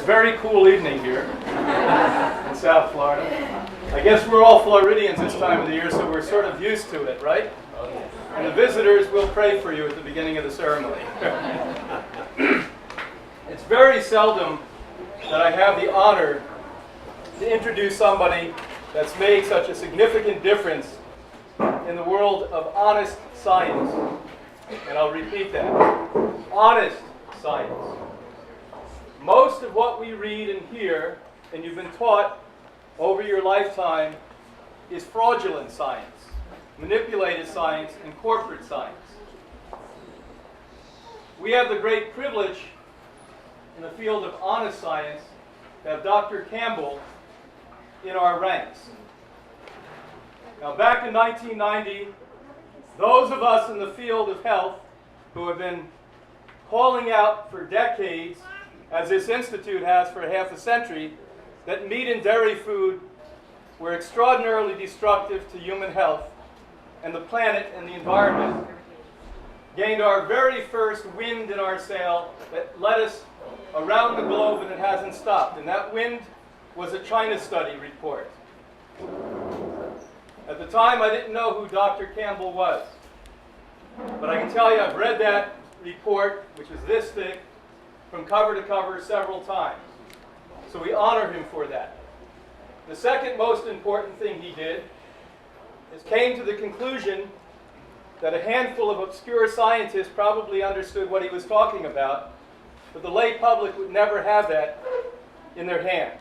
very cool evening here in South Florida. I guess we're all Floridians this time of the year, so we're sort of used to it, right? And the visitors will pray for you at the beginning of the ceremony. It's very seldom that I have the honor to introduce somebody that's made such a significant difference in the world of honest science. And I'll repeat that. Honest science. Most of what we read and hear, and you've been taught over your lifetime, is fraudulent science, manipulated science, and corporate science. We have the great privilege in the field of honest science to have Dr. Campbell in our ranks. Now, back in 1990, those of us in the field of health who have been calling out for decades, as this institute has for half a century, that meat and dairy food were extraordinarily destructive to human health and the planet and the environment, gained our very first wind in our sail that led us around the globe, and it hasn't stopped. And that wind was a China study report. At the time, I didn't know who Dr. Campbell was. But I can tell you, I've read that report, which is this thick, from cover to cover several times. So we honor him for that. The second most important thing he did is came to the conclusion that a handful of obscure scientists probably understood what he was talking about, but the lay public would never have that in their hands.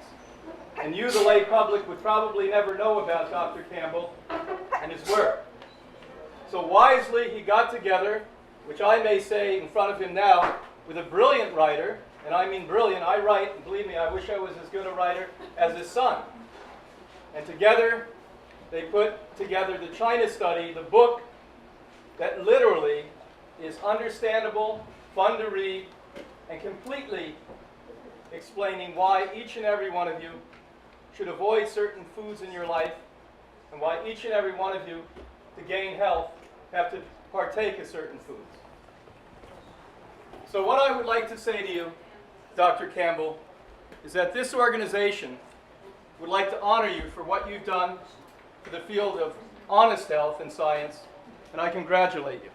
And you, the lay public, would probably never know about Dr. Campbell and his work. So wisely, he got together, which I may say in front of him now, with a brilliant writer, and I mean brilliant. I write, and believe me, I wish I was as good a writer as his son. And together, they put together the China study, the book that literally is understandable, fun to read, and completely explaining why each and every one of you should avoid certain foods in your life, and why each and every one of you, to gain health, have to partake of certain foods. So what I would like to say to you, Dr. Campbell, is that this organization would like to honor you for what you've done for the field of honest health and science, and I congratulate you.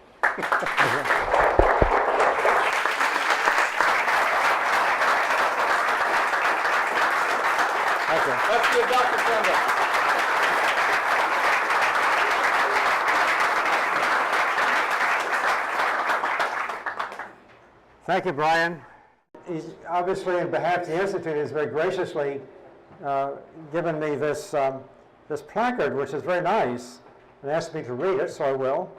Thank you. Let's give Dr. Campbell. Thank you, Brian. He's obviously, on behalf of the Institute, has very graciously given me this, this placard, which is very nice, and asked me to read it, so I will.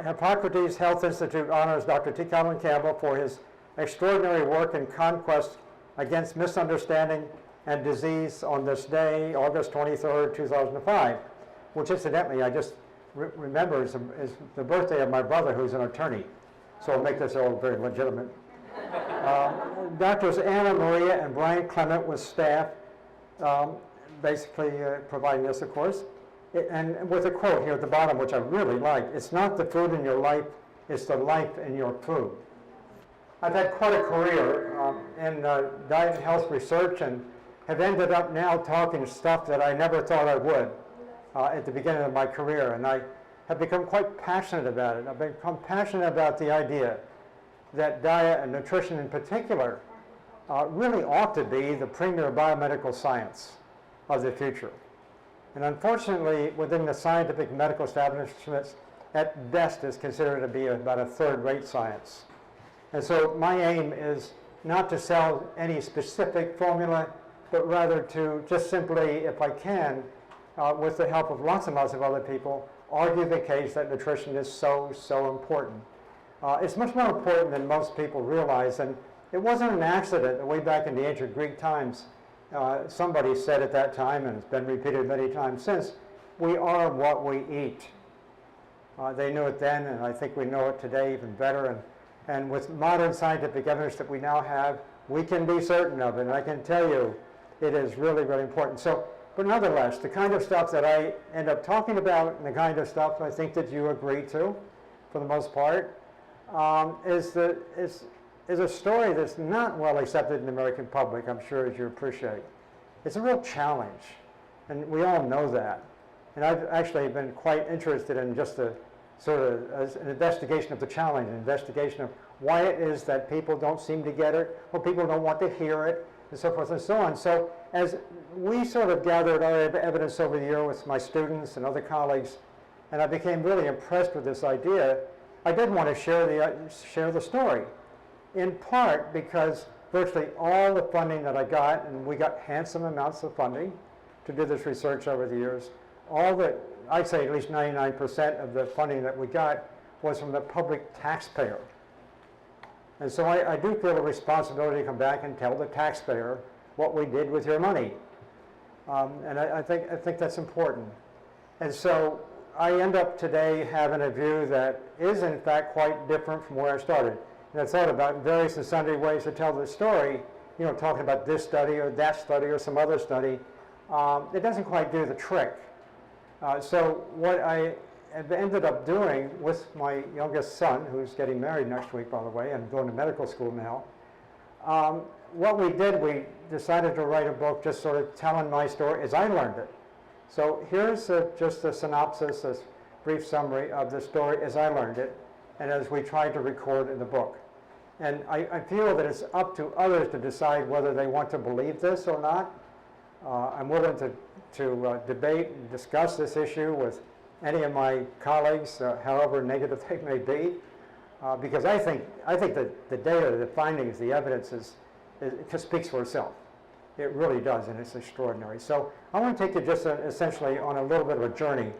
Hippocrates Health Institute honors Dr. T. Colin Campbell for his extraordinary work and conquest against misunderstanding and disease on this day, August 23rd, 2005, which incidentally I just remember is the birthday of my brother, who's an attorney. So I'll make this all very legitimate. Doctors Anna Maria and Brian Clement with staff, basically providing this, of course. And with a quote here at the bottom, which I really like, it's not the food in your life, it's the life in your food. I've had quite a career in diet and health research, and have ended up now talking stuff that I never thought I would at the beginning of my career. And I have become quite passionate about it. I've become passionate about the idea that diet and nutrition in particular really ought to be the premier biomedical science of the future. And unfortunately, within the scientific medical establishments, at best is considered to be about a third-rate science. And so my aim is not to sell any specific formula, but rather to just simply, if I can, with the help of lots and lots of other people, argue the case that nutrition is so, so important. It's much more important than most people realize, and it wasn't an accident that way back in the ancient Greek times, somebody said at that time, and it's been repeated many times since, we are what we eat. They knew it then, and I think we know it today even better, and with modern scientific evidence that we now have, we can be certain of it, and I can tell you it is really, really important. So, but nonetheless, the kind of stuff that I end up talking about and the kind of stuff I think that you agree to, for the most part, is is a story that's not well accepted in the American public, I'm sure, as you appreciate. It's a real challenge, and we all know that. And I've actually been quite interested in just a sort of as an investigation of the challenge, an investigation of why it is that people don't seem to get it, or people don't want to hear it, and so forth and so on. So as we sort of gathered our evidence over the year with my students and other colleagues, and I became really impressed with this idea, I did want to share the story, in part because virtually all the funding that I got, and we got handsome amounts of funding to do this research over the years, I'd say at least 99% of the funding that we got was from the public taxpayer. And so I do feel a responsibility to come back and tell the taxpayer what we did with your money. And I think that's important. And so I end up today having a view that is in fact quite different from where I started. And I thought about various and sundry ways to tell the story, you know, talking about this study or that study or some other study. It doesn't quite do the trick. So what I have ended up doing with my youngest son, who's getting married next week, by the way, and going to medical school now, what we did, we decided to write a book just sort of telling my story as I learned it. So here's just a synopsis, a brief summary of the story as I learned it, and as we tried to record in the book. And I feel that it's up to others to decide whether they want to believe this or not. I'm willing to debate and discuss this issue with any of my colleagues, however negative they may be, because I think that the data, the findings, the evidence it just speaks for itself. It really does, and it's extraordinary. So I want to take you just essentially on a little bit of a journey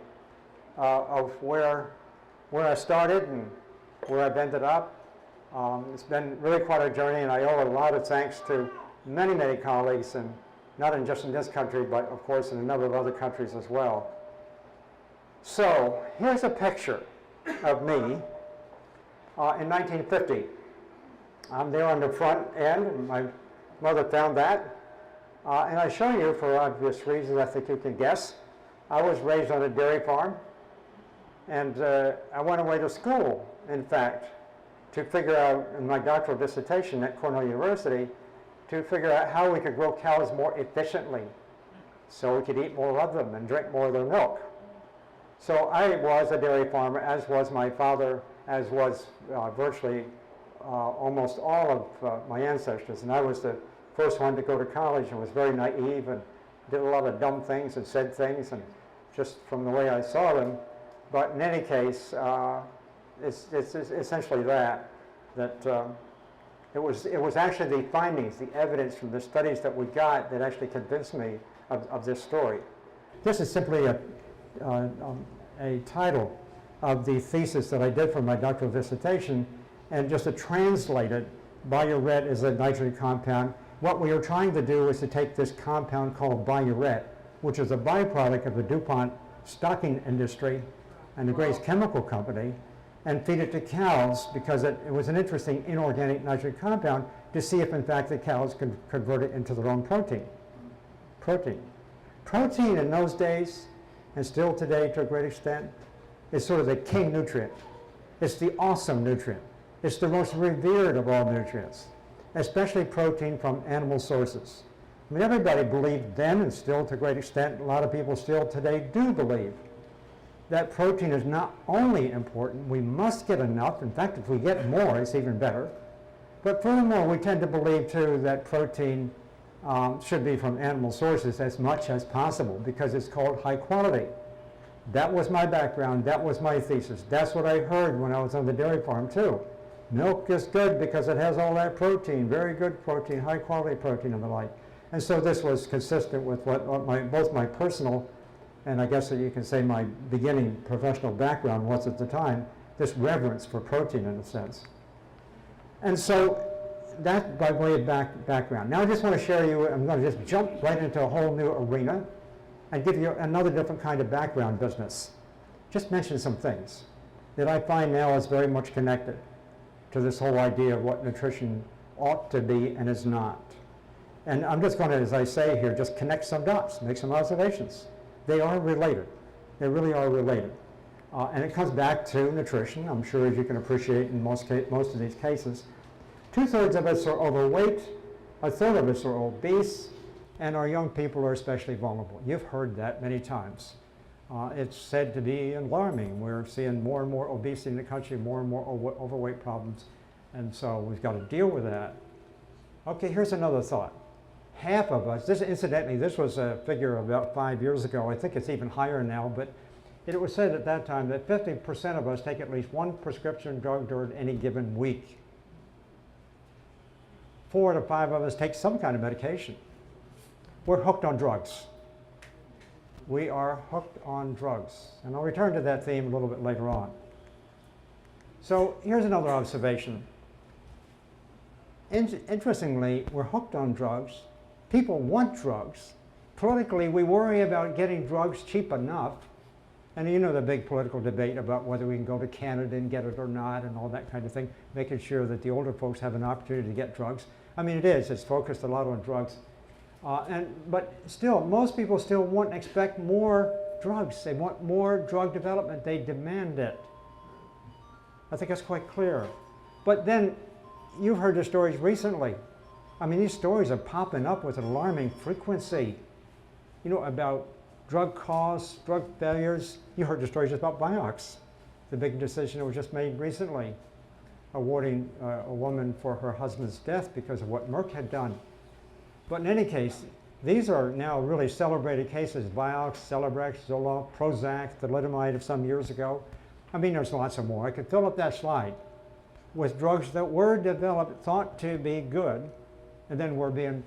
of where I started and where I've ended up. It's been really quite a journey, and I owe a lot of thanks to many, many colleagues, and not just in this country, but of course in a number of other countries as well. So here's a picture of me in 1950. I'm there on the front end, and my mother found that. And I show you for obvious reasons, I think you can guess. I was raised on a dairy farm, and I went away to school, in fact, to figure out in my doctoral dissertation at Cornell University, to figure out how we could grow cows more efficiently so we could eat more of them and drink more of their milk. So I was a dairy farmer, as was my father, as was virtually almost all of my ancestors. And I was the first one to go to college and was very naive and did a lot of dumb things and said things, and just from the way I saw them. But in any case, it's essentially that it was actually the findings, the evidence from the studies that we got that actually convinced me of this story. This is simply a title of the thesis that I did for my doctoral dissertation, and just to translate it, biuret is a nitrogen compound. What we are trying to do is to take this compound called biuret, which is a byproduct of the DuPont stocking industry and the Grace Chemical Company, and feed it to cows because it was an interesting inorganic nitrogen compound to see if in fact the cows could convert it into their own protein. Protein in those days, and still today to a great extent, is sort of the king nutrient. It's the awesome nutrient. It's the most revered of all nutrients, especially protein from animal sources. I mean, everybody believed then, and still to a great extent, a lot of people still today do believe that protein is not only important, we must get enough. In fact, if we get more, it's even better. But furthermore, we tend to believe too that protein should be from animal sources as much as possible because it's called high quality. That was my background, that was my thesis. That's what I heard when I was on the dairy farm too. Milk is good because it has all that protein, very good protein, high quality protein and the like. And so this was consistent with what both my personal and I guess that you can say my beginning professional background was at the time, this reverence for protein in a sense. And so that by way of background. Now I just want to share you, I'm going to just jump right into a whole new arena and give you another different kind of background business. Just mention some things that I find now is very much connected to this whole idea of what nutrition ought to be and is not. And I'm just going to, as I say here, just connect some dots, make some observations. They are related. They really are related. And it comes back to nutrition, I'm sure as you can appreciate in most of these cases. 2/3 of us are overweight, 1/3 of us are obese, and our young people are especially vulnerable. You've heard that many times. It's said to be alarming. We're seeing more and more obesity in the country, more and more overweight problems, and so we've got to deal with that. Okay, here's another thought. Half of us, incidentally, this was a figure about 5 years ago. I think it's even higher now, but it was said at that time that 50% of us take at least one prescription drug during any given week. 4 to 5 of us take some kind of medication. We're hooked on drugs. We are hooked on drugs. And I'll return to that theme a little bit later on. So here's another observation. Interestingly, we're hooked on drugs. People want drugs. Politically, we worry about getting drugs cheap enough. And you know the big political debate about whether we can go to Canada and get it or not and all that kind of thing, making sure that the older folks have an opportunity to get drugs. I mean, it's focused a lot on drugs. But still, most people still want and expect more drugs. They want more drug development. They demand it. I think that's quite clear. But then, you've heard the stories recently. I mean, these stories are popping up with an alarming frequency. You know, about drug costs, drug failures. You heard the stories about Biochemistry, the big decision that was just made recently, awarding a woman for her husband's death because of what Merck had done. But in any case, these are now really celebrated cases. Vioxx, Celebrex, Zoloft, Prozac, thalidomide of some years ago. I mean, there's lots of more. I could fill up that slide with drugs that were developed, thought to be good, and then were being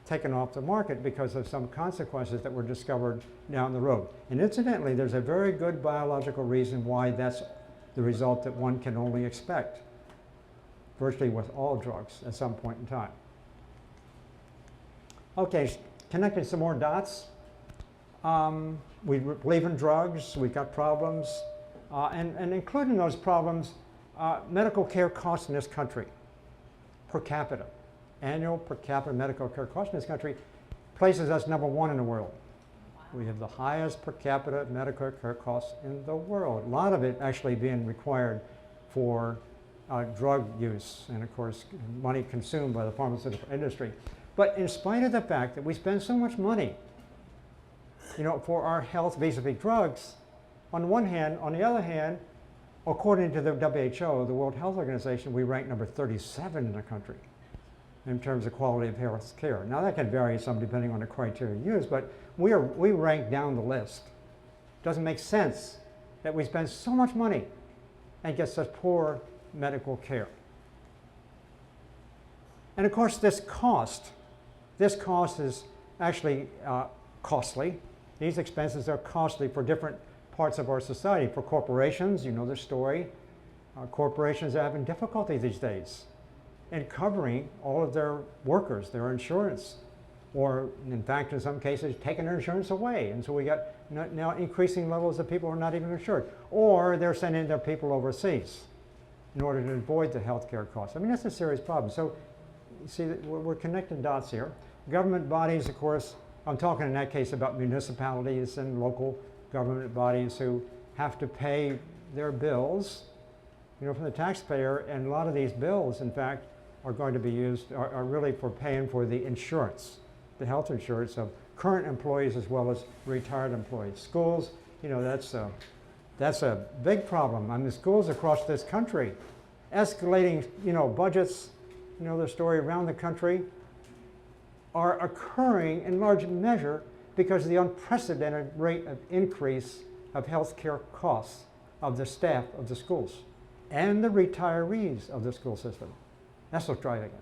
taken off the market because of some consequences that were discovered down the road. And incidentally, there's a very good biological reason why that's the result that one can only expect, virtually with all drugs at some point in time. Okay, connecting some more dots. We believe in drugs, we've got problems, and including those problems, medical care costs in this country, per capita. Annual per capita medical care costs in this country places us #1 in the world. We have the highest per capita medical care costs in the world. A lot of it actually being required for drug use and, of course, money consumed by the pharmaceutical industry. But in spite of the fact that we spend so much money, you know, for our health vis-a-vis drugs, on one hand, on the other hand, according to the WHO, the World Health Organization, we rank number 37 in the country in terms of quality of health care. Now that can vary some depending on the criteria used, but we rank down the list. It doesn't make sense that we spend so much money and get such poor medical care. And of course, this cost is actually costly. These expenses are costly for different parts of our society. For corporations, you know the story. Corporations are having difficulty these days in covering all of their workers, their insurance, or in fact, in some cases, taking their insurance away. And so we got now increasing levels of people who are not even insured. Or they're sending their people overseas in order to avoid the health care costs. I mean, that's a serious problem. So you see, we're connecting dots here. Government bodies, of course, I'm talking in that case about municipalities and local government bodies who have to pay their bills, you know, from the taxpayer. And a lot of these bills, in fact, are going to be used, are really for paying for the insurance, the health insurance of current employees as well as retired employees. Schools, you know, that's a big problem. I mean, schools across this country, escalating, you know, budgets, you know, the story around the country, are occurring in large measure because of the unprecedented rate of increase of health care costs of the staff of the schools and the retirees of the school system. That's what's driving it.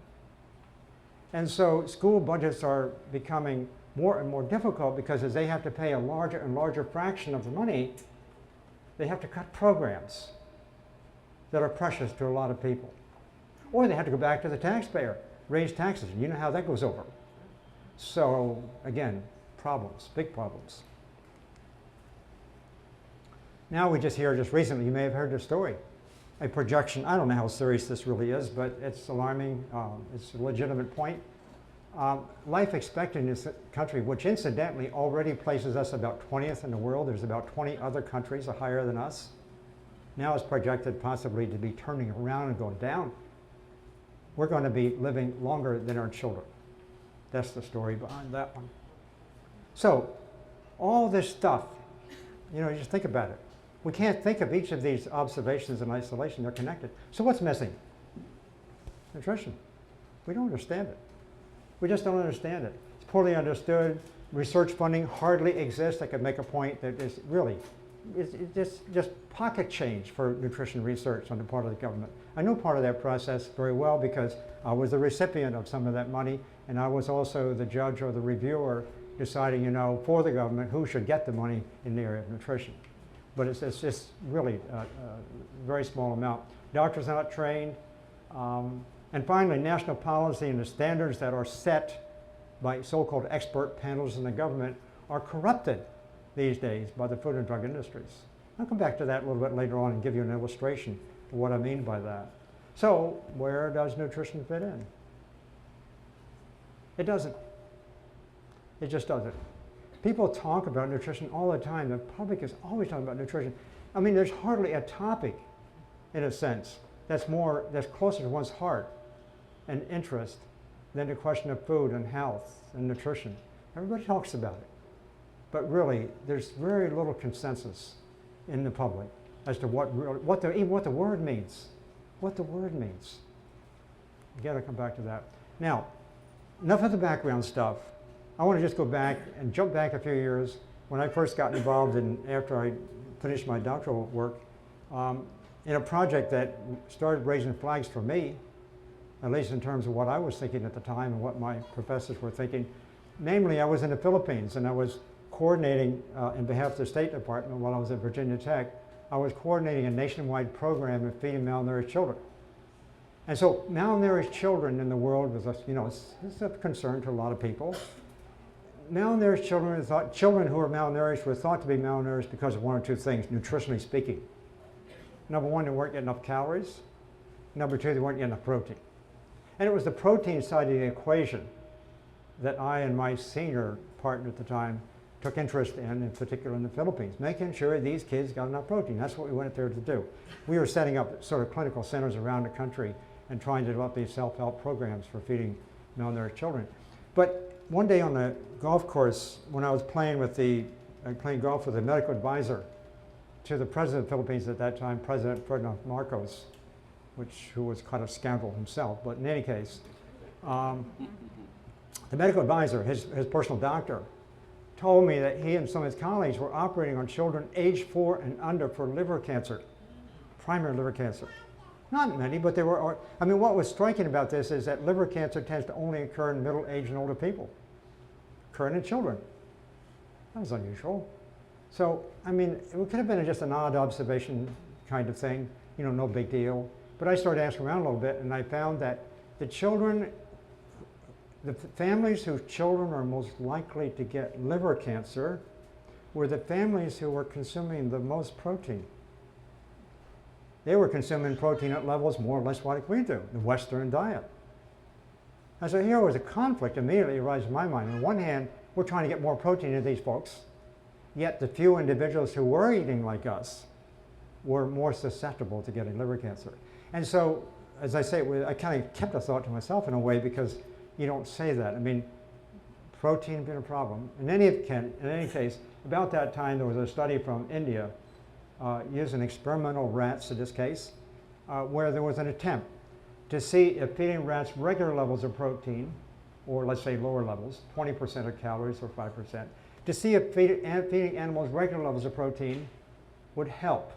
And so school budgets are becoming more and more difficult because as they have to pay a larger and larger fraction of the money, they have to cut programs that are precious to a lot of people. Or they have to go back to the taxpayer, raise taxes. You know how that goes over. So again, problems, big problems. Now we just recently, you may have heard the story, a projection. I don't know how serious this really is, but it's alarming. It's a legitimate point. Life expectancy in this country, which incidentally already places us about 20th in the world. There's about 20 other countries that are higher than us. Now is projected possibly to be turning around and going down. we're going to be living longer than our children. That's the story behind that one. So, all this stuff, you know, you just think about it. We can't think of each of these observations in isolation. They're connected. So what's missing? Nutrition. We don't understand it. We just don't understand it. It's poorly understood. Research funding hardly exists. I could make a point that is really, it's just pocket change for nutrition research on the part of the government. I know part of that process very well because I was the recipient of some of that money, and I was also the judge or the reviewer deciding, you know, for the government who should get the money in the area of nutrition. But it's just really a very small amount. Doctors are not trained. And finally, national policy and the standards that are set by so-called expert panels in the government are corrupted these days by the food and drug industries. I'll come back to that a little bit later on and give you an illustration of what I mean by that. So, where does nutrition fit in? It doesn't. It just doesn't. People talk about nutrition all the time. The public is always talking about nutrition. I mean, there's hardly a topic, in a sense, that's closer to one's heart and interest than the question of food and health and nutrition. Everybody talks about it. But really, there's very little consensus in the public as to even what the word means. What the word means. Again, I'll come back to that. Now, enough of the background stuff. I want to just go back and jump back a few years when I first got involved after I finished my doctoral work, in a project that started raising flags for me, at least in terms of what I was thinking at the time and what my professors were thinking. Namely, I was in the Philippines and I was coordinating, in behalf of the State Department while I was at Virginia Tech, I was coordinating a nationwide program of feeding malnourished children. And so malnourished children in the world was, it's a concern to a lot of people. Malnourished children children who were malnourished were thought to be malnourished because of one or two things, nutritionally speaking. Number one, they weren't getting enough calories. Number two, they weren't getting enough protein. And it was the protein side of the equation that I and my senior partner at the time took interest in particular in the Philippines, making sure these kids got enough protein. That's what we went there to do. We were setting up sort of clinical centers around the country and trying to develop these self-help programs for feeding malnourished children. But one day on the golf course, when I was playing golf with a medical advisor to the president of the Philippines at that time, President Ferdinand Marcos, who was kind of a scoundrel himself, but in any case, the medical advisor, his personal doctor, told me that he and some of his colleagues were operating on children age 4 and under for liver cancer, primary liver cancer. Not many, but there were, I mean, what was striking about this is that liver cancer tends to only occur in middle-aged and older people, occurring in children. That was unusual. So, I mean, it could have been just an odd observation kind of thing, no big deal. But I started asking around a little bit, and I found that the families whose children are most likely to get liver cancer were the families who were consuming the most protein. They were consuming protein at levels more or less like we do, the Western diet. And so here was a conflict immediately arises in my mind. On one hand, we're trying to get more protein into these folks, yet the few individuals who were eating like us were more susceptible to getting liver cancer. And so, as I say, I kind of kept a thought to myself in a way because you don't say that. I mean, protein been a problem. In any case, about that time there was a study from India using experimental rats in this case, where there was an attempt to see if feeding rats regular levels of protein, or let's say lower levels, 20% of calories or 5%, to see if feeding animals regular levels of protein would help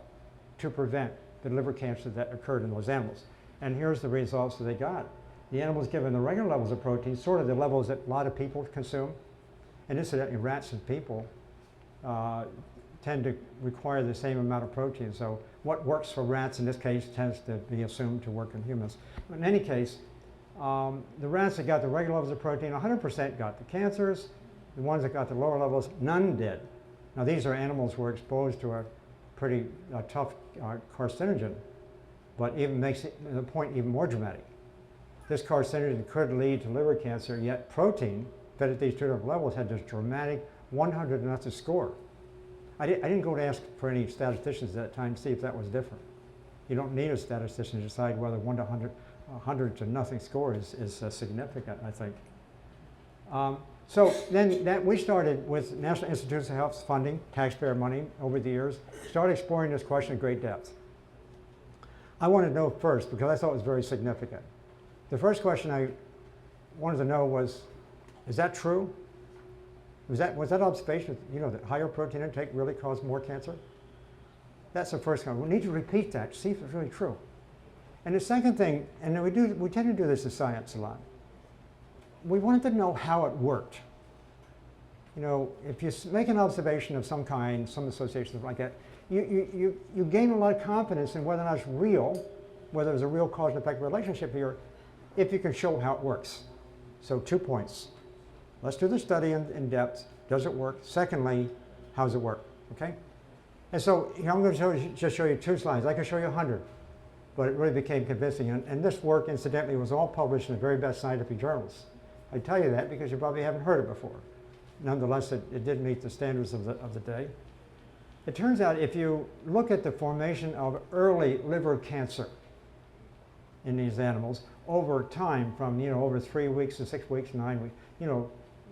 to prevent the liver cancer that occurred in those animals. And here's the results that they got. The animals given the regular levels of protein, sort of the levels that a lot of people consume, and incidentally rats and people tend to require the same amount of protein. So what works for rats in this case tends to be assumed to work in humans. But in any case, the rats that got the regular levels of protein, 100% got the cancers. The ones that got the lower levels, none did. Now these are animals who were exposed to a pretty tough carcinogen, but even makes the point even more dramatic. This carcinogen could lead to liver cancer, yet protein fed at these two different levels had this dramatic 100 and that's a score. I didn't go to ask for any statisticians at that time to see if that was different. You don't need a statistician to decide whether 1 to 100 100 to nothing score is significant, I think. So then we started with National Institutes of Health's funding, taxpayer money over the years, started exploring this question in great depth. I wanted to know first, because I thought it was very significant. The first question I wanted to know was, is that true? Was that observation, that higher protein intake really caused more cancer? That's the first one. We need to repeat that to see if it's really true. And the second thing, and we tend to do this in science a lot, we wanted to know how it worked. If you make an observation of some kind, some association like that, you gain a lot of confidence in whether or not it's real, whether there's a real cause and effect relationship here, if you can show how it works. So 2 points. Let's do the study in depth. Does it work? Secondly, how does it work? Okay? And so I'm going to just show you 2 slides. I can show you 100, but it really became convincing. And this work, incidentally, was all published in the very best scientific journals. I tell you that because you probably haven't heard it before. Nonetheless, it did meet the standards of the day. It turns out if you look at the formation of early liver cancer in these animals over time, from over 3 weeks to 6 weeks, 9 weeks,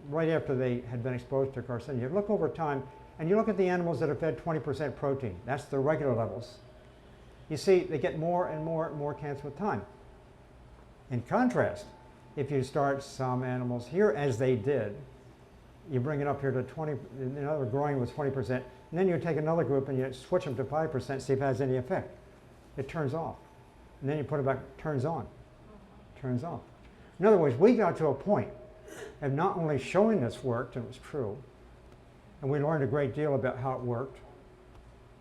right after they had been exposed to carcinogen, you look over time and you look at the animals that are fed 20% protein. That's the regular levels. You see they get more and more and more cancer with time. In contrast, if you start some animals here, as they did, you bring it up here to 20, they're growing with 20%, and then you take another group and you switch them to 5%, see if it has any effect. It turns off. And then you put it back, turns on, turns off. In other words, we got to a point of not only showing this worked and it was true, and we learned a great deal about how it worked,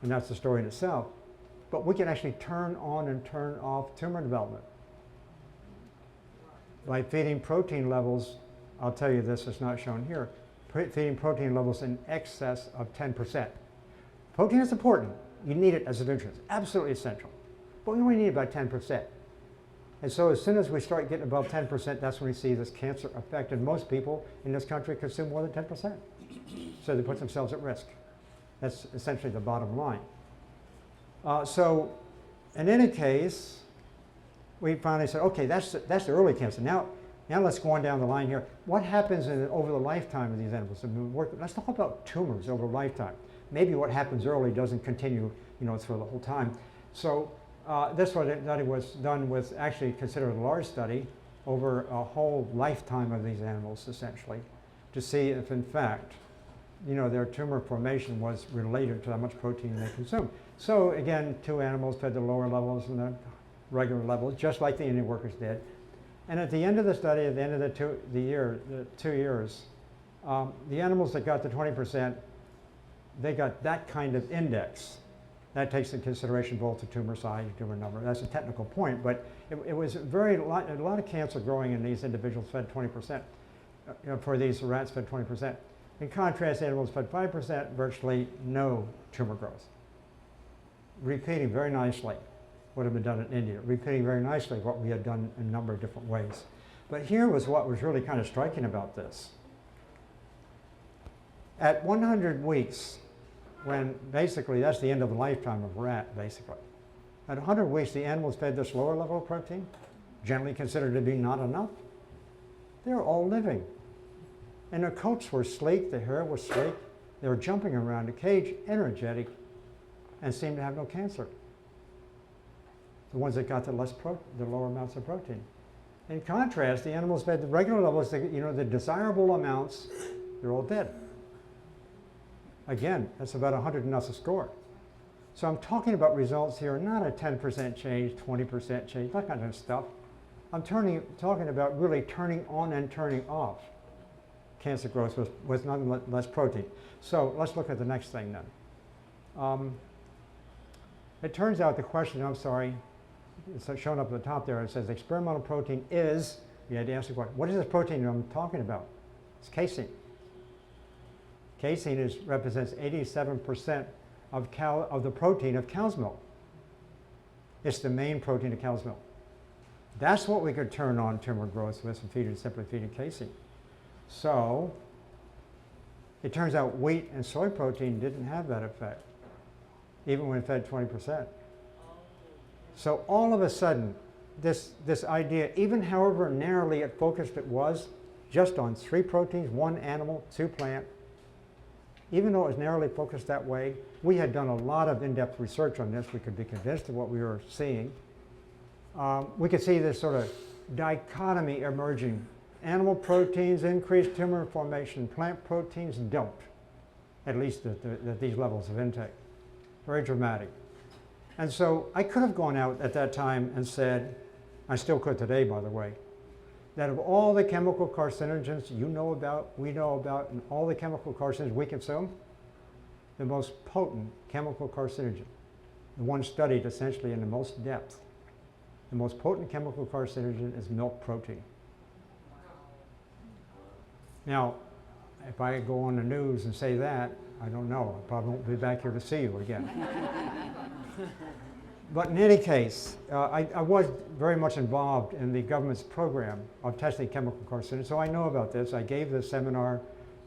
and that's the story in itself, but we can actually turn on and turn off tumor development. By feeding protein levels, I'll tell you this, it's not shown here, feeding protein levels in excess of 10%. Protein is important. You need it as a nutrient. It's absolutely essential. But we only need about 10%. And so as soon as we start getting above 10%, that's when we see this cancer effect. And most people in this country consume more than 10%. So they put themselves at risk. That's essentially the bottom line. So in any case, we finally said, okay, that's the early cancer. Now let's go on down the line here. What happens over the lifetime of these animals? Let's talk about tumors over a lifetime. Maybe what happens early doesn't continue, through the whole time. So this study was done with actually considered a large study over a whole lifetime of these animals, essentially, to see if, in fact, their tumor formation was related to how much protein they consume. So again, 2 animals fed the lower levels and the regular levels, just like the Indian workers did. And at the end of the study, at the end of the 2 years, the animals that got the 20%, they got that kind of index. That takes into consideration both the tumor size and tumor number. That's a technical point, but it was a lot of cancer growing in these individuals fed 20%, for these rats fed 20%. In contrast, animals fed 5%, virtually no tumor growth. Repeating very nicely what had been done in India, repeating very nicely what we had done in a number of different ways. But here was what was really kind of striking about this. At 100 weeks, when basically that's the end of the lifetime of a rat, basically. At 100 weeks, the animals fed this lower level of protein, generally considered to be not enough. They were all living. And their coats were sleek, their hair was sleek, they were jumping around the cage, energetic, and seemed to have no cancer. The ones that got the lower amounts of protein. In contrast, the animals fed the regular levels, the desirable amounts, they're all dead. Again, that's about 100 and nothing score. So I'm talking about results here, not a 10% change, 20% change, that kind of stuff. I'm talking about really turning on and turning off cancer growth with nothing less protein. So let's look at the next thing then. It turns out the question, I'm sorry, it's shown up at the top there, it says experimental protein is, you had to ask the question, what is this protein I'm talking about? It's casein. Casein represents 87% of the protein of cow's milk. It's the main protein of cow's milk. That's what we could turn on tumor growth with simply feeding casein. So it turns out wheat and soy protein didn't have that effect, even when fed 20%. So all of a sudden, this idea, even however narrowly it focused, it was just on 3 proteins, 1 animal, 2 plant. Even though it was narrowly focused that way, we had done a lot of in-depth research on this. We could be convinced of what we were seeing. We could see this sort of dichotomy emerging. Animal proteins increase tumor formation, plant proteins don't, at least at these levels of intake. Very dramatic. And so I could have gone out at that time and said, I still could today, by the way, that of all the chemical carcinogens you know about, we know about, and all the chemical carcinogens we consume, the most potent chemical carcinogen, the one studied essentially in the most depth, the most potent chemical carcinogen is milk protein. Now, if I go on the news and say that, I don't know. I probably won't be back here to see you again. But in any case, I was very much involved in the government's program of testing chemical carcinogens, so I know about this. I gave this seminar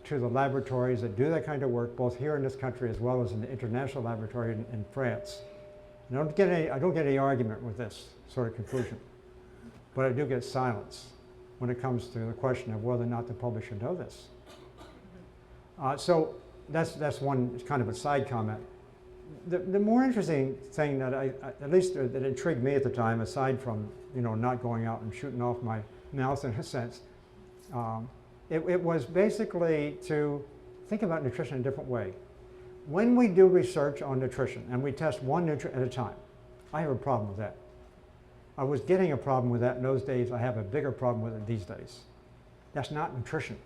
to the laboratories that do that kind of work, both here in this country as well as in the international laboratory in France. And I don't get any argument with this sort of conclusion, but I do get silence when it comes to the question of whether or not the public should know this. So that's one kind of a side comment. The more interesting thing that at least that intrigued me at the time, aside from not going out and shooting off my mouth in a sense, it was basically to think about nutrition in a different way. When we do research on nutrition and we test one nutrient at a time, I have a problem with that. I was getting a problem with that in those days. I have a bigger problem with it these days. That's not nutrition.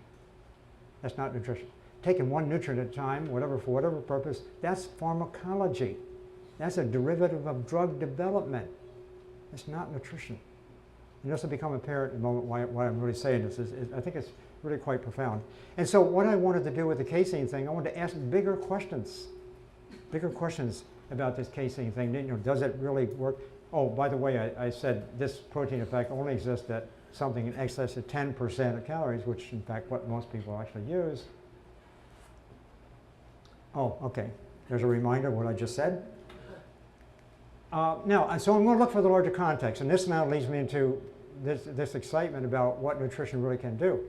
That's not nutrition. Taking one nutrient at a time, for whatever purpose, that's pharmacology. That's a derivative of drug development. It's not nutrition. And this will become apparent in a moment why I'm really saying this. I think it's really quite profound. And so what I wanted to do with the casein thing, I wanted to ask bigger questions about this casein thing. Does it really work? Oh, by the way, I said this protein effect only exists at something in excess of 10% of calories, which in fact what most people actually use. Oh, okay. There's a reminder of what I just said. Now, so I'm going to look for the larger context, and this now leads me into this excitement about what nutrition really can do.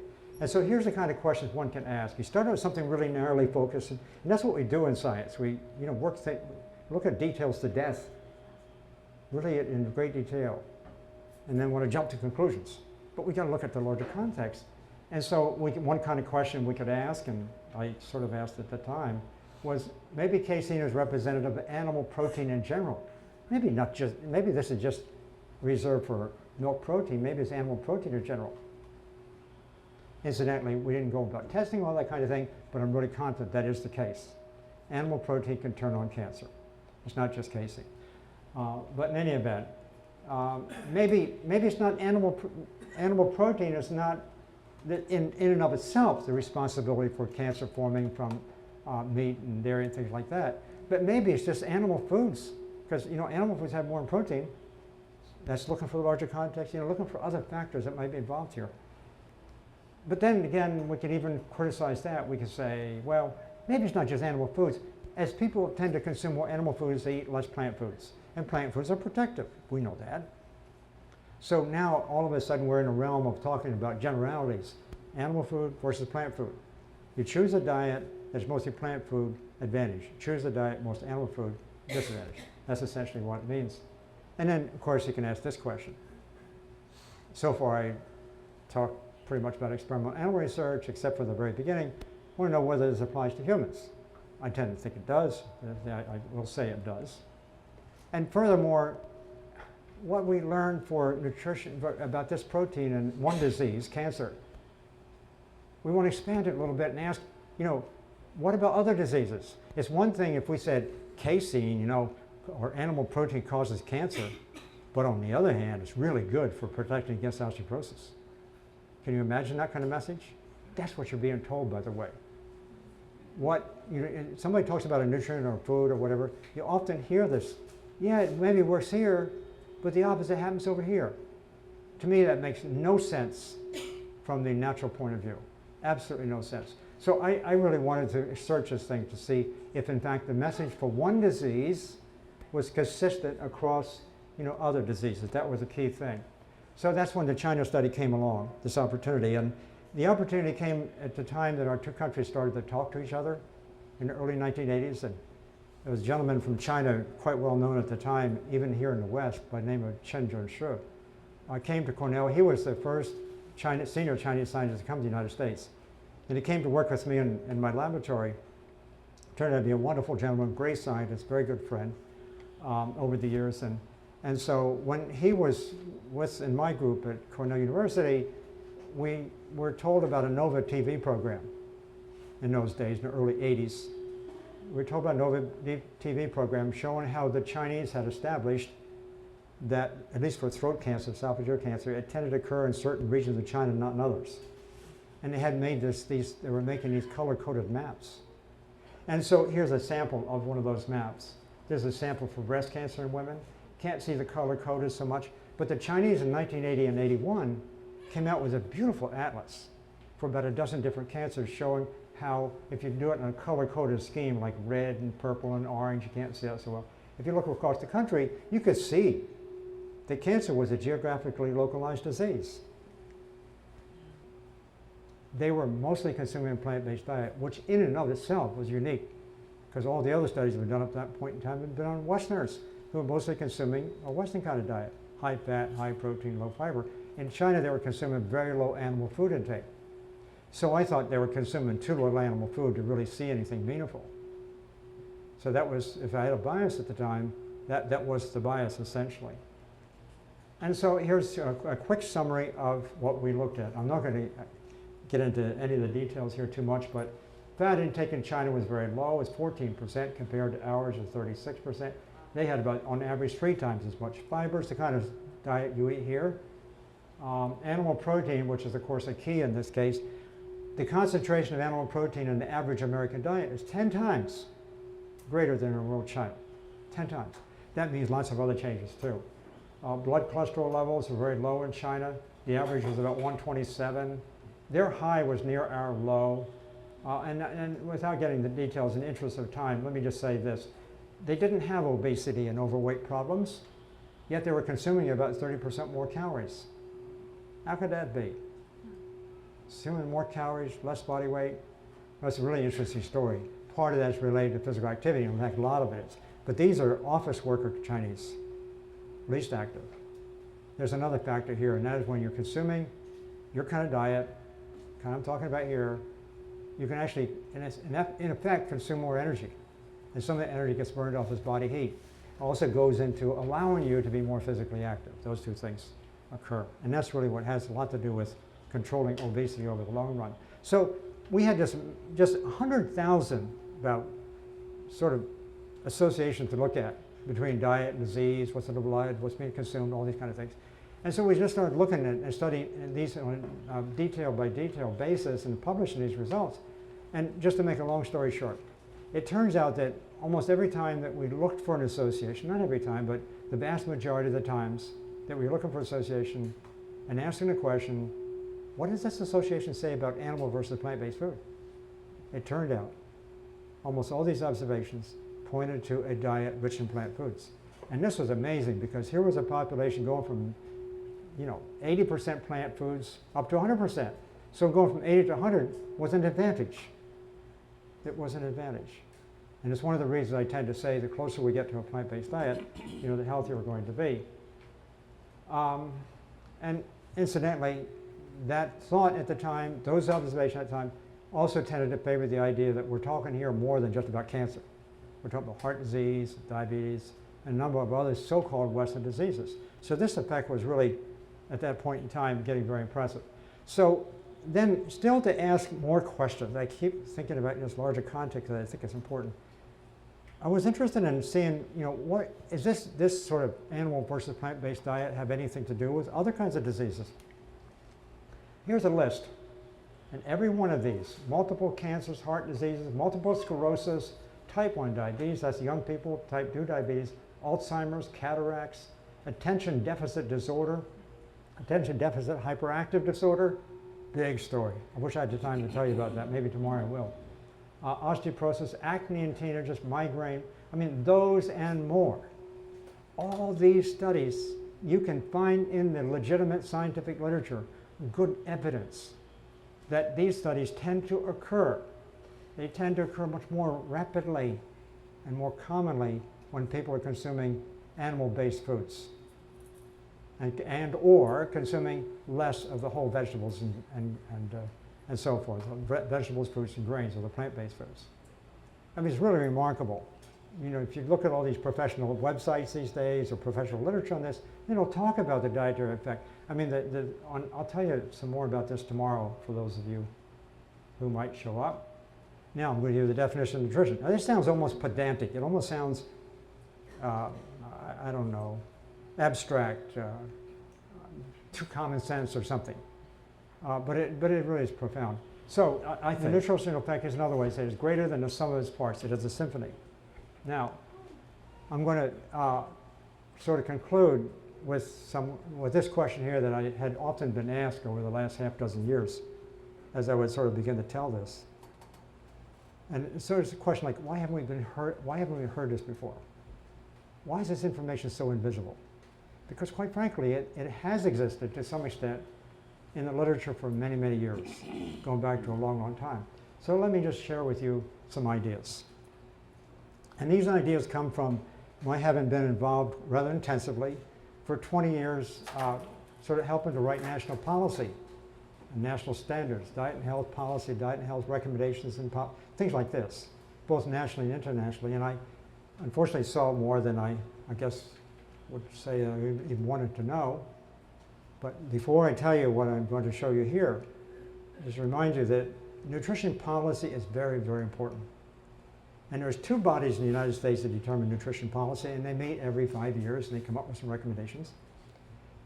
And so here's the kind of questions one can ask. You start with something really narrowly focused, and that's what we do in science. We look at details to death, really in great detail, and then want to jump to conclusions. But we got to look at the larger context. And so one kind of question we could ask, and I sort of asked at the time, was maybe casein is representative of animal protein in general. Maybe this is just reserved for milk protein. Maybe it's animal protein in general. Incidentally, we didn't go about testing all that kind of thing, but I'm really confident that is the case. Animal protein can turn on cancer. It's not just casein. But in any event, maybe it's not animal protein is not in and of itself the responsibility for cancer forming from meat and dairy and things like that. But maybe it's just animal foods, because animal foods have more protein. That's looking for the larger context, looking for other factors that might be involved here. But then again, we could even criticize that. We could say, well, maybe it's not just animal foods. As people tend to consume more animal foods, they eat less plant foods. And plant foods are protective. We know that. So now, all of a sudden, we're in a realm of talking about generalities. Animal food versus plant food. You choose a diet that's mostly plant food, advantage. You choose a diet, most animal food, disadvantage. That's essentially what it means. And then, of course, you can ask this question. So far, I talked pretty much about experimental animal research, except for the very beginning. I want to know whether this applies to humans. I tend to think it does. I will say it does. And furthermore, what we learned for nutrition about this protein in one disease, cancer, we want to expand it a little bit and ask, what about other diseases? It's one thing if we said casein, or animal protein causes cancer, but on the other hand, it's really good for protecting against osteoporosis. Can you imagine that kind of message? That's what you're being told, by the way. Somebody talks about a nutrient or food or whatever, you often hear this. Yeah, it maybe works here, but the opposite happens over here. To me, that makes no sense from the natural point of view. Absolutely no sense. So I really wanted to search this thing to see if, in fact, the message for one disease was consistent across other diseases. That was a key thing. So that's when the China study came along, this opportunity. And the opportunity came at the time that our two countries started to talk to each other in the early 1980s. And there was a gentleman from China, quite well known at the time, even here in the West, by the name of Chen Zhenshu, came to Cornell. He was the first senior Chinese scientist to come to the United States. And he came to work with me in my laboratory. Turned out to be a wonderful gentleman, great scientist, very good friend over the years. And so when he was in my group at Cornell University, we were told about a NOVA TV program in those days, in the early 80s. We were told about a NOVA TV program showing how the Chinese had established that, at least for throat cancer, esophageal cancer, it tended to occur in certain regions of China, not in others. And they had made they were making these color-coded maps. And so here's a sample of one of those maps. There's a sample for breast cancer in women. Can't see the color-coded so much, but the Chinese in 1980 and 81 came out with a beautiful atlas for about a dozen different cancers showing how, if you do it in a color-coded scheme like red and purple and orange, you can't see that so well. If you look across the country, you could see that cancer was a geographically localized disease. They were mostly consuming a plant-based diet, which in and of itself was unique, because all the other studies that were done up to that point in time had been on Westerners who were mostly consuming a Western kind of diet, high fat, high protein, low fiber. In China, they were consuming very low animal food intake. So I thought they were consuming too little animal food to really see anything meaningful. So that was, if I had a bias at the time, that was the bias essentially. And so here's a quick summary of what we looked at. I'm not going to get into any of the details here too much, but fat intake in China was very low. It was 14% compared to ours of 36%. They had about, on average, 3 times as much fibers, the kind of diet you eat here. Animal protein, which is of course a key in this case, the concentration of animal protein in the average American diet is 10 times greater than in rural China, 10 times. That means lots of other changes too. Blood cholesterol levels are very low in China. The average was about 127. Their high was near our low. And without getting the details in the interest of time, let me just say this. They didn't have obesity and overweight problems, yet they were consuming about 30% more calories. How could that be? Consuming more calories, less body weight. That's a really interesting story. Part of that is related to physical activity, in fact, a lot of it is. But these are office worker Chinese, least active. There's another factor here, and that is when you're consuming your kind of diet, kind of I'm talking about here, you can actually, in effect, consume more energy. And some of that energy gets burned off as body heat. Also goes into allowing you to be more physically active. Those two things occur. And that's really what has a lot to do with controlling obesity over the long run. So we had just 100,000 about sort of associations to look at between diet and disease, what's in the blood, what's being consumed, all these kind of things. And so we just started looking at and studying these on a detail by detail basis and publishing these results. And just to make a long story short, it turns out that almost every time that we looked for an association, not every time, but the vast majority of the times that we were looking for association and asking the question, what does this association say about animal versus plant-based food? It turned out almost all these observations pointed to a diet rich in plant foods. And this was amazing because here was a population going from 80% plant foods up to 100%. So going from 80 to 100 was an advantage. It was an advantage. And it's one of the reasons I tend to say the closer we get to a plant-based diet, the healthier we're going to be. And incidentally, that thought at the time, those observations at the time, also tended to favor the idea that we're talking here more than just about cancer. We're talking about heart disease, diabetes, and a number of other so-called Western diseases. So this effect was really, at that point in time, getting very impressive. So then still to ask more questions, I keep thinking about in this larger context that I think is important. I was interested in seeing, what is this sort of animal versus plant-based diet have anything to do with other kinds of diseases? Here's a list. And every one of these, multiple cancers, heart diseases, multiple sclerosis, type 1 diabetes, that's young people, type 2 diabetes, Alzheimer's, cataracts, attention deficit disorder, attention deficit hyperactive disorder, big story. I wish I had the time to tell you about that. Maybe tomorrow I will. Osteoporosis, acne in teenagers, migraine. I mean, those and more all these studies, you can find in the legitimate scientific literature good evidence that these studies tend to occur. They tend to occur much more rapidly and more commonly when people are consuming animal-based foods and or consuming less of the whole vegetables and so forth, vegetables, fruits, and grains, or the plant-based foods. I mean, it's really remarkable. You know, if you look at all these professional websites these days or professional literature on this, they don't talk about the dietary effect. I mean, I'll tell you some more about this tomorrow for those of you who might show up. Now I'm going to give you the definition of nutrition. Now this sounds almost pedantic. It almost sounds, I don't know, abstract, too common sense or something. But it really is profound. So I think the nutritional effect is another way to say it is greater than the sum of its parts. It is a symphony. Now, I'm going to sort of conclude with this question here that I had often been asked over the last half dozen years as I would sort of begin to tell this. And so it's a question like, why haven't we heard this before? Why is this information so invisible? Because quite frankly, it has existed to some extent in the literature for many, many years, going back to a long, long time. So let me just share with you some ideas. And these ideas come from my having been involved rather intensively for 20 years, sort of helping to write national policy and national standards, diet and health policy, diet and health recommendations, and things like this, both nationally and internationally. And I unfortunately saw more than I guess would say I even wanted to know. But before I tell you what I'm going to show you here, just remind you that nutrition policy is very, very important. And there's two bodies in the United States that determine nutrition policy, and they meet every 5 years, and they come up with some recommendations.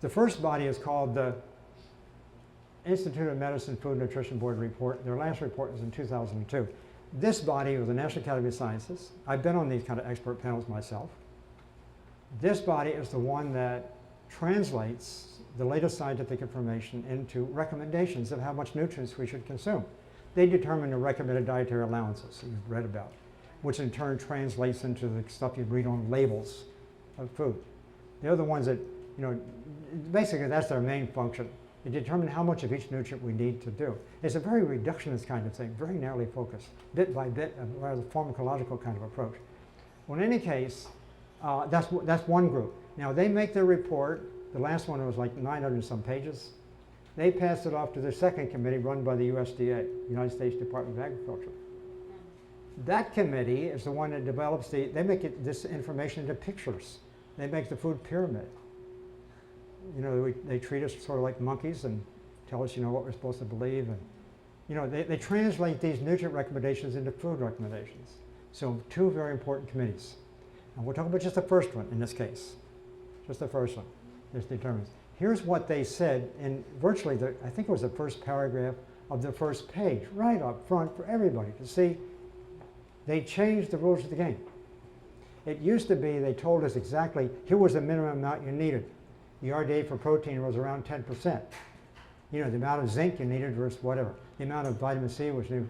The first body is called the Institute of Medicine Food and Nutrition Board report. Their last report was in 2002. This body was the National Academy of Sciences. I've been on these kind of expert panels myself. This body is the one that translates the latest scientific information into recommendations of how much nutrients we should consume. They determine the recommended dietary allowances that you've read about, which in turn translates into the stuff you read on labels of food. They're the ones that, you know, basically that's their main function. They determine how much of each nutrient we need to do. It's a very reductionist kind of thing, very narrowly focused, bit by bit, a rather pharmacological kind of approach. Well, in any case, that's one group. Now they make their report. The last one was like 900 and some pages. They passed it off to the second committee run by the USDA, United States Department of Agriculture. That committee is the one that develops they make this information into pictures. They make the food pyramid. You know, they treat us sort of like monkeys and tell us, you know, what we're supposed to believe. And, you know, they translate these nutrient recommendations into food recommendations. So two very important committees. And we'll talk about just the first one in this case. Just the first one. This determines. Here's what they said in virtually, I think it was the first paragraph of the first page, right up front for everybody to see. They changed the rules of the game. It used to be they told us exactly, here was the minimum amount you needed. The RDA for protein was around 10%. You know, the amount of zinc you needed versus whatever. The amount of vitamin C was new,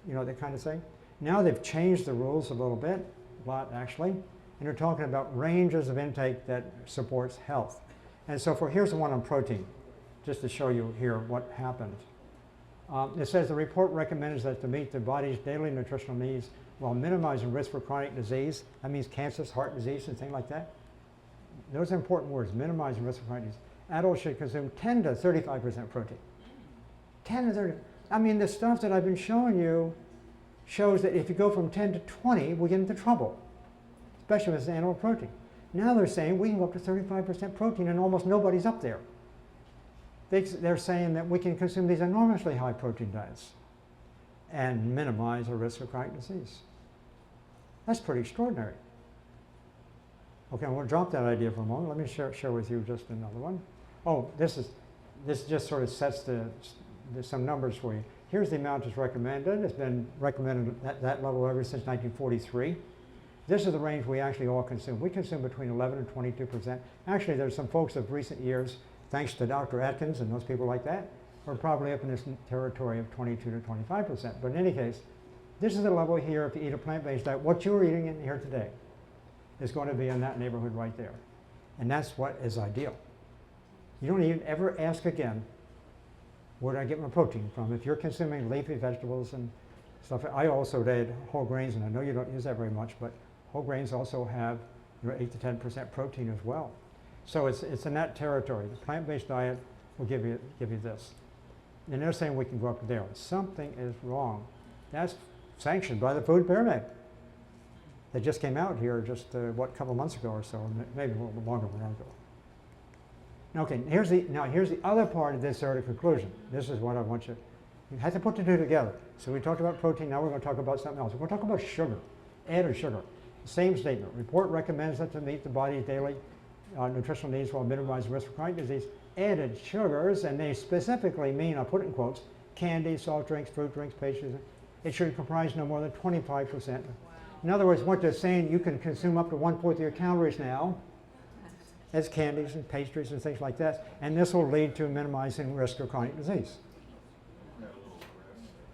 you know, that kind of thing. Now they've changed the rules a little bit, a lot actually, and they're talking about ranges of intake that supports health. And so here's the one on protein, just to show you here what happened. It says the report recommends that to meet the body's daily nutritional needs while minimizing risk for chronic disease, that means cancers, heart disease, and things like that. Those are important words, minimizing risk for chronic disease. Adults should consume 10 to 35% protein. 10 to 30. I mean, the stuff that I've been showing you shows that if you go from 10 to 20, we get into trouble, especially with animal protein. Now they're saying we can go up to 35% protein and almost nobody's up there. They're saying that we can consume these enormously high protein diets and minimize the risk of chronic disease. That's pretty extraordinary. Okay, I'm going to drop that idea for a moment. Let me share with you just another one. Oh, this just sort of sets some numbers for you. Here's the amount that's recommended. It's been recommended at that level ever since 1943. This is the range we actually all consume. We consume between 11 and 22%. Actually, there's some folks of recent years, thanks to Dr. Atkins and those people like that, are probably up in this territory of 22 to 25%. But in any case, this is the level here if you eat a plant-based diet. What you're eating in here today is going to be in that neighborhood right there. And that's what is ideal. You don't even ever ask again, where do I get my protein from? If you're consuming leafy vegetables and stuff, I also did whole grains, and I know you don't use that very much, but whole grains also have 8 to 10% protein as well. So it's in that territory. The plant-based diet will give you this. And they're saying we can go up there. Something is wrong. That's sanctioned by the Food Pyramid. They just came out here just, a couple months ago or so, maybe a little bit longer than that ago. Okay, here's the other part of this sort of conclusion. This is what I want you have to put the two together. So we talked about protein, now we're going to talk about something else. We're going to talk about sugar, added sugar. Same statement. Report recommends that to meet the body's daily nutritional needs while minimizing risk for chronic disease. Added sugars, and they specifically mean, I'll put it in quotes, candy, soft drinks, fruit drinks, pastries. It should comprise no more than 25%. Wow. In other words, what they're saying, you can consume up to 1/4 of your calories now as candies and pastries and things like that, and this will lead to minimizing risk of chronic disease.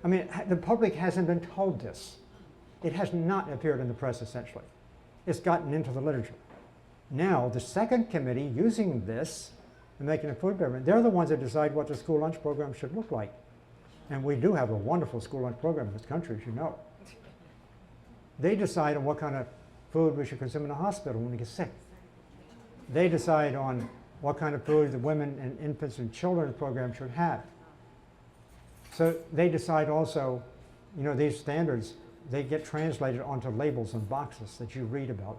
I mean, the public hasn't been told this. It has not appeared in the press, essentially. It's gotten into the literature. Now, the second committee using this and making a food pyramid, they're the ones that decide what the school lunch program should look like. And we do have a wonderful school lunch program in this country, as you know. They decide on what kind of food we should consume in the hospital when we get sick. They decide on what kind of food the women and infants and children's program should have. So they decide also, these standards, they get translated onto labels and boxes that you read about,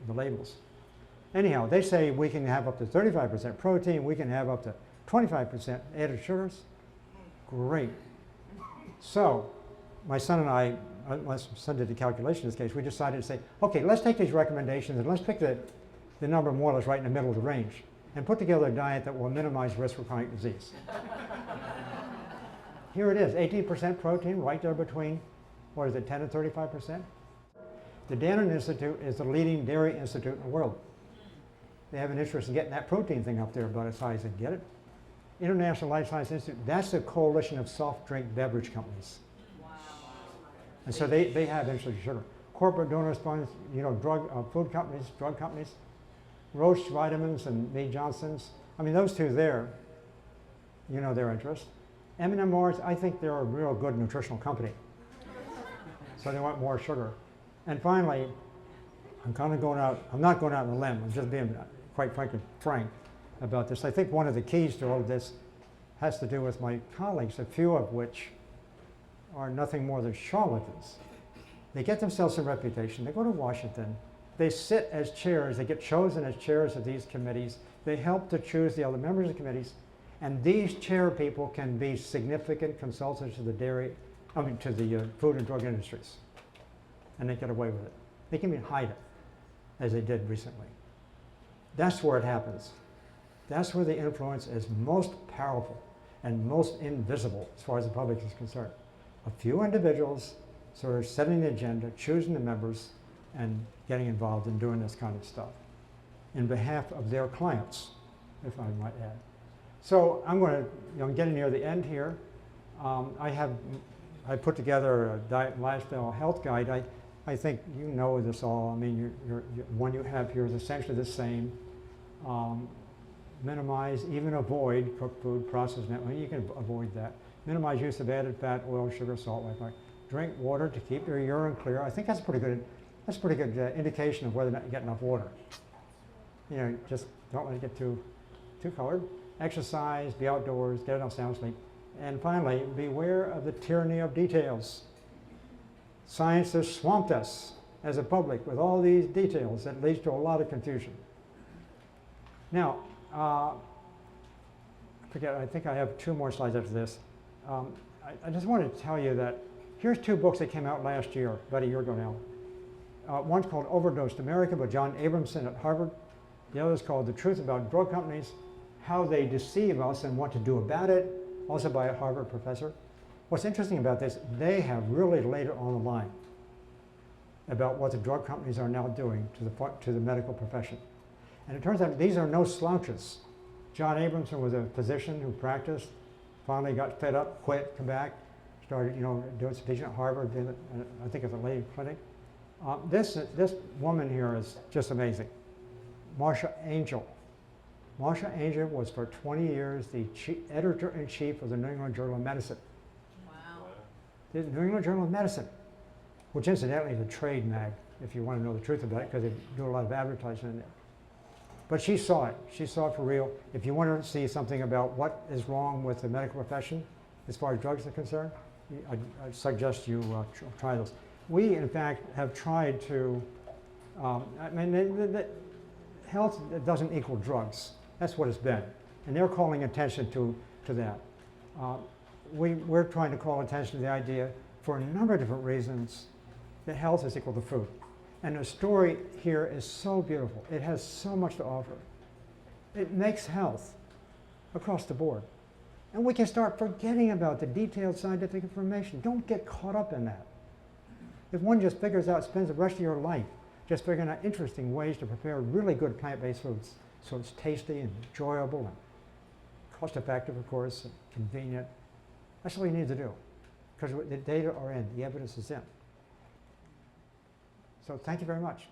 the labels. Anyhow, they say we can have up to 35% protein, we can have up to 25% added sugars. Great. So my son and I, my son did the calculation in this case, we decided to say, okay, let's take these recommendations and let's pick the number more or less right in the middle of the range and put together a diet that will minimize risk for chronic disease. Here it is, 18% protein right there between, 10 and 35%? The Dannon Institute is the leading dairy institute in the world. They have an interest in getting that protein thing up there about as high as they can get it. International Life Science Institute, that's a coalition of soft drink beverage companies. Wow. And so they have interest in sugar. Corporate donors funds, food companies, drug companies, Roche Vitamins and Mead Johnson's. I mean, those two there, their interest. M&M Mars, I think they're a real good nutritional company. So they want more sugar. And finally, I'm not going out on a limb, I'm just being, quite frankly, frank about this. I think one of the keys to all of this has to do with my colleagues, a few of which are nothing more than charlatans. They get themselves some reputation, they go to Washington, they sit as chairs, they get chosen as chairs of these committees, they help to choose the other members of the committees, and these chair people can be significant consultants to the food and drug industries. And they get away with it. They can even hide it, as they did recently. That's where it happens. That's where the influence is most powerful and most invisible as far as the public is concerned. A few individuals sort of setting the agenda, choosing the members, and getting involved in doing this kind of stuff in behalf of their clients, if I might add. So I'm getting near the end here. I put together a diet and lifestyle health guide. I think you know this all. I mean, one you have here is essentially the same. Minimize, even avoid cooked food, processed meat. You can avoid that. Minimize use of added fat, oil, sugar, salt, white flour. Drink water to keep your urine clear. I think that's a pretty good indication of whether or not you get enough water. Just don't let it get too colored. Exercise, be outdoors, get enough sound sleep. And finally, beware of the tyranny of details. Science has swamped us as a public with all these details that leads to a lot of confusion. Now, I think I have 2 more slides after this. I just wanted to tell you that here's 2 books that came out last year, about a year ago now. One's called Overdosed America by John Abramson at Harvard. The other is called The Truth About Drug Companies, How They Deceive Us and What to Do About It, also by a Harvard professor. What's interesting about this, they have really laid it on the line about what the drug companies are now doing to the medical profession. And it turns out these are no slouches. John Abramson was a physician who practiced, finally got fed up, quit, come back, started doing some teaching at Harvard, I think it's a lady clinic. This woman here is just amazing. Marsha Angel. Marsha Angel was for 20 years the editor-in-chief of the New England Journal of Medicine. Wow. The New England Journal of Medicine, which incidentally is a trade mag, if you want to know the truth about it, because they do a lot of advertising in there. But she saw it. She saw it for real. If you want to see something about what is wrong with the medical profession as far as drugs are concerned, I suggest you try those. We, in fact, have tried to, I mean, health doesn't equal drugs. That's what it's been. And they're calling attention to that. We're trying to call attention to the idea for a number of different reasons that health is equal to food. And the story here is so beautiful. It has so much to offer. It makes health across the board. And we can start forgetting about the detailed scientific information. Don't get caught up in that. If one just figures out, spends the rest of your life just figuring out interesting ways to prepare really good plant-based foods so it's tasty and enjoyable and cost-effective, of course, and convenient, that's all you need to do. Because the data are in, the evidence is in. So thank you very much.